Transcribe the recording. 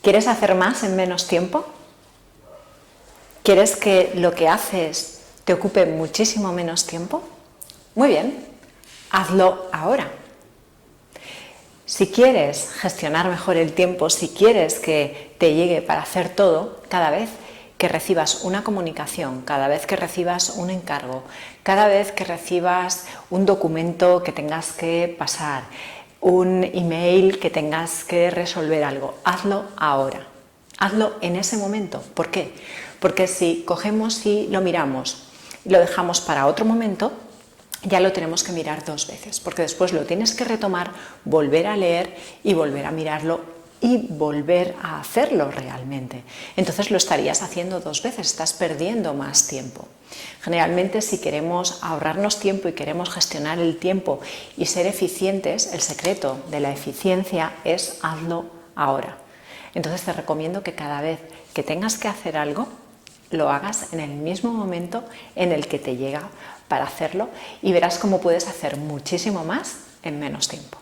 ¿Quieres hacer más en menos tiempo? ¿Quieres que lo que haces te ocupe muchísimo menos tiempo? Muy bien, hazlo ahora. Si quieres gestionar mejor el tiempo, si quieres que te llegue para hacer todo, cada vez que recibas una comunicación, cada vez que recibas un encargo, cada vez que recibas un documento que tengas que pasar, un email que tengas que resolver algo, hazlo ahora. Hazlo en ese momento. ¿Por qué? Porque si cogemos y lo miramos y lo dejamos para otro momento, ya lo tenemos que mirar 2 veces, porque después lo tienes que retomar, volver a leer y volver a mirarlo y volver a hacerlo realmente. Entonces lo estarías haciendo 2 veces, estás perdiendo más tiempo. Generalmente, si queremos ahorrarnos tiempo y queremos gestionar el tiempo y ser eficientes, el secreto de la eficiencia es hazlo ahora. Entonces te recomiendo que cada vez que tengas que hacer algo, lo hagas en el mismo momento en el que te llega para hacerlo y verás cómo puedes hacer muchísimo más en menos tiempo.